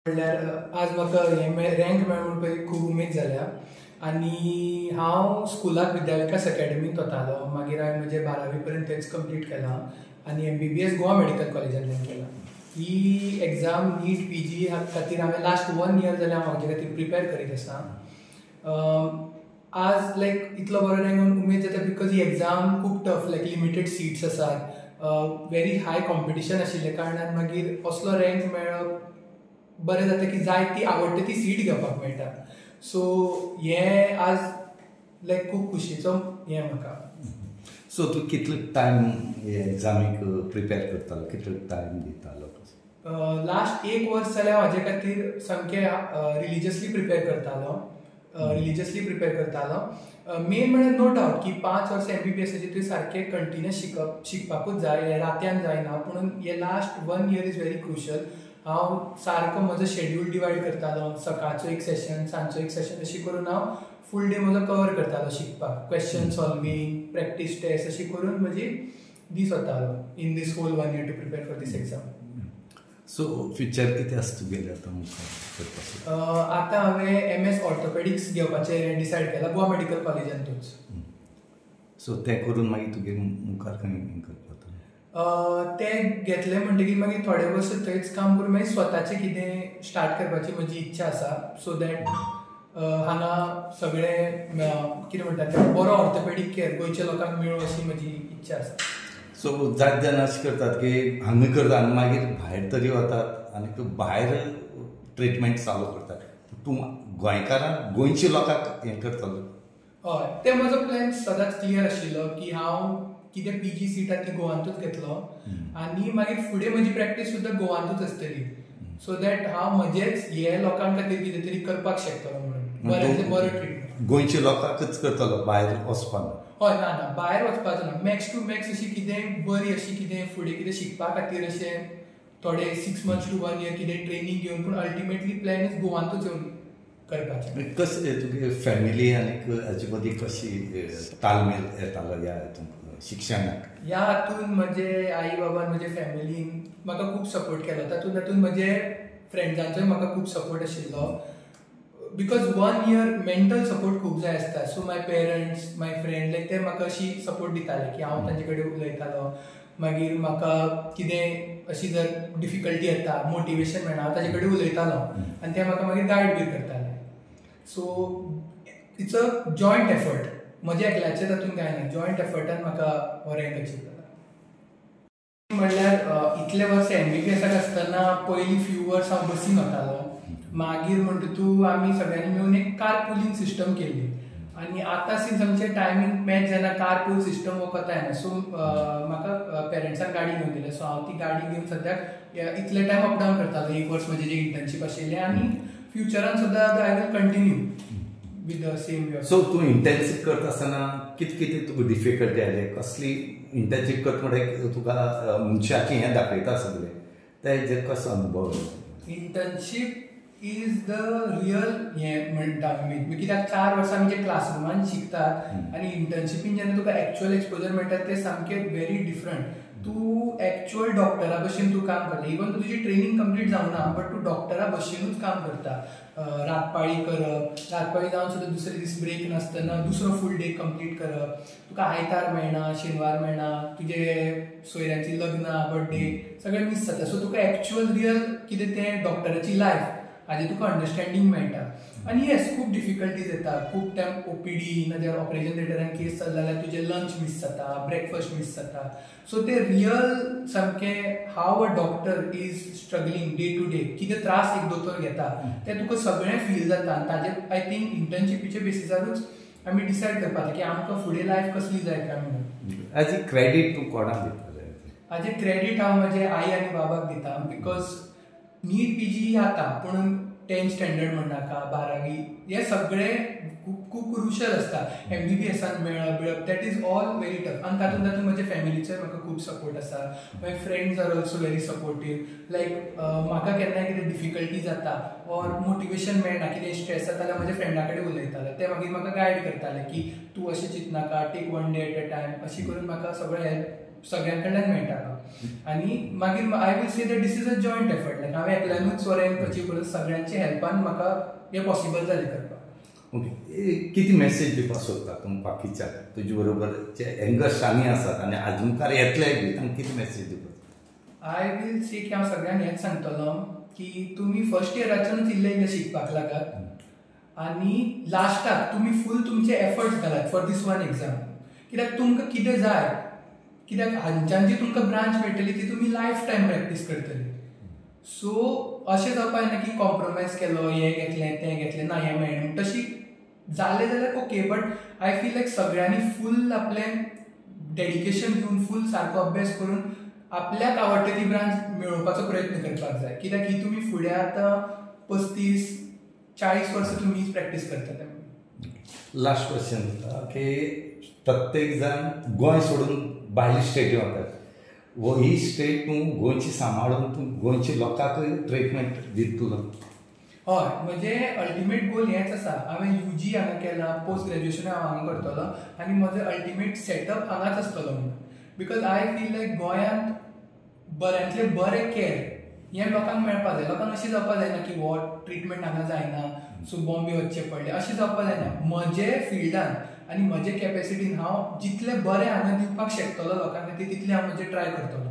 म्हणल्यार आज म्हाका रँक मेळ्ळो म्हणून खूब उमेद जाल्या आनी हांव स्कुलाक विद्याविकास अकॅडमींत वतालो. मागीर हांवें म्हजें 12वी पर्यंत थंयच कंप्लीट केलां आनी MBBS गोवा मेडिकल कॉलेजांतल्यान केलां. ही एग्जाम नीट PG खातीर हांवें लास्ट 1 year जाल्यार हांव हाजे खातीर प्रिपेर करीत आसा. आज लायक इतलो बरो रँक म्हणून उमेद जाता बिकॉज ही एग्जाम खूब टफ, लायक लिमिटेड सीट्स आसात, व्हेरी हाय कॉम्पिटिशन आशिल्ले कारणान मागीर असलो रँक मेळप बरें जाता की जाय ती आवडटा ती सीट घेवपाक मेळटा. सो हें आज लायक खूब खुशीचो हें म्हाका. सो तूं कितलो टायम एग्जामीक प्रिपेर करतालो, कितलो टायम दितालो? लास्ट 1 वर्स जाल्यार हांव हाजे खातीर सामकें रिलिजियसली प्रिपेर करतालो. मेन म्हळ्यार नो डावट की 5 वर्सां MBBSचे तुवें सारकें कंटिन्युअस शिकपाकूच जाय, रात्यान जायना. पूण हे last 1 year is very crucial. हांव सारको म्हजो शेड्यूल डिवायड करतालो. सकाळचो एक सेशन, सांजचो एक सेशन, अशी करून हांव फूल डे म्हजो कवर करतालो शिकपाक. क्वेश्चन सॉल्विंग, प्रॅक्टीस टेस्ट अशी करून म्हजी दीस वतालो in this whole 1 year to prepare for this exam. So future कितें आसा तुगेलें आतां? आतां हांवें MS ऑर्थोपेडिक्स घेवपाचें डिसायड केलां गोवा मेडिकल कॉलेजांतूच. सो तें करून मागीर तुगे मुखार खंय करपाक? तें घेतलें म्हणटकीर मागीर थोडे वर्स थंयच काम करून मागीर स्वताचें कितें स्टार्ट करपाची म्हजी इच्छा आसा. सो दॅट हांगा सगळें कितें म्हणटात तें बरो ऑर्थोपेडीक केअर गोंयच्या लोकांक मेळूं अशी म्हजी इच्छा आसा. सो जायते जाण अशें करतात की हांगा करतात आनी मागीर भायर तरी वतात आनी भायर ट्रिटमेंट चालू करतात. तूं गोंयकारांक, गोंयच्या लोकांक हें करतलो? हय, तें म्हजो प्लॅन सदांच क्लियर आशिल्लो की हांव कितें PG सीट आसा ती गोवांतूच घेतलो आनी मागीर फुडें म्हजी प्रॅक्टीस सुद्दां गोवांतूच आसतली. सो दॅट हांव म्हजेच हे लोकां खातीर कितें तरी करपाक शकतलो म्हणून बरो ट्रिटमेंट. गोंयच्या लोकांकच करतलो, भायर वचपाक? हय, ना भायर वचपाचो ना. मॅक्स टू मॅक्स अशी कितें बरी अशी कितें फुडें कितें शिकपा खातीर अशें थोडे 6 months to 1 year कितें ट्रेनींग घेवन, पूण अल्टिमेटली प्लॅन इज गोवांतूच येवन करपाचें. कशें तुगे फॅमिली आनी हाचे मदीं कशी तालमेल येतालो ह्या हितून शिक्षणाक? ह्या हातून म्हजे आई बाबान, म्हजे फॅमिलीन म्हाका खूब सपोर्ट केलो. तातूंत म्हजे फ्रेंड्सांचोय म्हाका खूब सपोर्ट आशिल्लो. बिकॉज 1 year मेंटल सपोर्ट खूब जाय आसता. So my parents, my friend, like ते म्हाका अशी सपोर्ट दिताले की हांव तांचे कडेन उलयतालो. मागीर म्हाका कितें अशी जर डिफिकल्टी येता, मोटिवेशन मेळना, हांव ताचे कडेन उलयतालो आनी ते म्हाका मागीर गायड बी करताले. So it's a joint effort. म्हजे एकल्याचें तातूंत कांय ना, जॉयंट एफर्टान म्हाका हो रँक अचीव जाला. म्हणल्यार इतले वर्स MBBSाक आसतना पयलीं फ्यू वर्स हांव बसीन वतालो. मागीर म्हणटा तूं आमी सगळ्यांनी मेळून एक कार पुलिंग सिस्टम केल्ली आनी आतां सिन्स आमचे टायमींग मॅच जायना, कार पूल सिस्टम हो कोता येना. सो म्हाका पेरंट्सान गाडी घेवन दिली. सो हांव ती गाडी घेवन सद्याक इतले टायम अप डावन करतालो. 1 वर्स म्हजें जें इंटर्नशीप आशिल्लें आनी फ्युचरान सुद्दां I will continue with the same way. So तूं इंटर्नशीप करता आसतना कितें तुका डिफिकल्टी आयले? कसली इंटर्नशीप करता म्हणल्यार तुका मनशाची हें दाखयता सगळें, तेजेर कसो अनुभव? इंटर्नशीप इज द रियल हें म्हणटा आमी, कित्याक 4 वर्सां आमी जे क्लासरुमान शिकतात आनी इंटर्नशिपीन जेन्ना तुका एक्चुअल एक्सपोजर मेळटा तें सामकें व्हेरी डिफरंट. तूं एक्चुअल डॉक्टरा भशेन तूं काम करता. इवन तुजी ट्रेनींग कंप्लीट जावना बट तूं डॉक्टरा भशेनूच काम करता. रातपाळी करप, रातपाळी जावन सुद्दां दुसरे दीस ब्रेक नासतना दुसरो फूल डे कंप्लीट करप. तुका आयतार मेळना, शेनवार मेळना, तुजे सोयऱ्यांची लग्नां, बर्थडे सगळें मिस जाता. सो तुका एक्चुअल रियल कितें तें डॉक्टराची लायफ हाजें तुका अंडरस्टँडींग मेळटा. आनी येस, खूब डिफिकल्टीज येता. खूब टायम OPD नाजाल्यार ऑपरेशन थिएटरान केस चल्ला जाल्यार तुजें लंच मिस जाता, ब्रेकफास्ट मिस जाता. सो तें रियल सामकें how a doctor is struggling day to day, कितें त्रास एक दोतोर घेता तें तुका सगळें फील जाता. आनी ताजेर आय थिंक इंटर्नशिपीच्या बेसिसारूच आमी डिसायड करपाक की आमकां फुडें लायफ कसली जाय काय म्हणून. हाजी क्रेडीट तूं कोणाक दिता? हाजें क्रेडीट हांव म्हजे आई आनी बाबाक दिता. बिकॉज नीट PG जाता पूण 10th स्टँडर्ड म्हणनाका, 12वी हे सगळें खूब क्रुशल आसता. MBBSान मेळप that is all very tough. आनी तातूंत म्हज्या फॅमिलीचोय म्हाका खूब सपोर्ट आसा. My friends are also very supportive. Like म्हाका केन्नाय कितें डिफिकल्टी जाता ऑर मोटिवेशन मेळना, कितें स्ट्रेस जाता जाल्यार म्हज्या फ्रेंडा कडेन उलयताले. ते मागीर म्हाका गायड करताले की तूं अशें चिंतनाका, take 1 day at a time. अशी करून म्हाका सगळें हेल्प सगळ्यां कडल्यान मेळटा. आनी मागीर I will say that this is a joint effort. Like हांवें एकल्यानूच वरेन अचीव करून सगळ्यांच्या हेल्पान म्हाका हें पॉसिबल जालें करपाक. ओके, किती मेसेज दिवपाक सोदता तूं बाकीच्याक, तुजे बरोबर जे यंगस्ट आनी आसात आनी आजून मुखार येतले बी, तांकां कितें मेसेज दिवपाक? आय विल से की हांव सगळ्यांक हेंच सांगतलो की तुमी फर्स्ट इयराच्यानूच इल्लें शिकपाक लागात आनी लास्टाक तुमी फूल तुमचे एफर्ट्स घालात फॉर दीस वन एग्जाम. कित्याक तुमकां कितें जाय, कित्याक हांच्यान जी तुमकां ब्रांच मेळटली ती तुमी लायफ टायम प्रॅक्टीस करतली. सो अशें जावपाक जायना की कॉम्प्रोमायज केलो, हें घेतलें तें घेतलें, ना हें मेळ्ळें तशी जालें जाल्यार okay. But I feel like सगळ्यांनी फूल आपलें डेडिकेशन घेवन फूल सारको अभ्यास करून आपल्याक आवडटा ती ब्रांच मेळोवपाचो प्रयत्न करपाक जाय. कित्याक ही तुमी फुडें आतां 35-40 वर्सां तुमी हीच प्रॅक्टीस करतले. लास्ट क्वेश्चन की प्रत्येक जाण गोंय सोडून भायली स्टेटी वतात. ही स्टेट तूं गोंयची सांबाळून तूं गोंयच्या लोकांकय ट्रिटमेंट दितलो? हय, म्हणजे अल्टिमेट गोल हेच आसा. हांवें UG हांगा केलां, पोस्ट ग्रॅज्युएशन हांव हांगा करतलो आनी म्हजो अल्टिमेट सेटअप हांगाच आसतलो. बिकॉज आय फील लायक गोंयांत बऱ्यांतले बरें कॅर हें लोकांक मेळपा जाय. लोकांक अशें जावपा जायना की हो ट्रिटमेंट हांगा जायना सो बॉम्बे वचचें पडलें, अशें जावपा जायना. म्हजे फिल्डान आनी म्हजे कॅपेसिटीन हांव जितलें बरें हांगा दिवपाक शकतलो लोकांक खातीर तितलें हांव म्हजें ट्राय करतलो.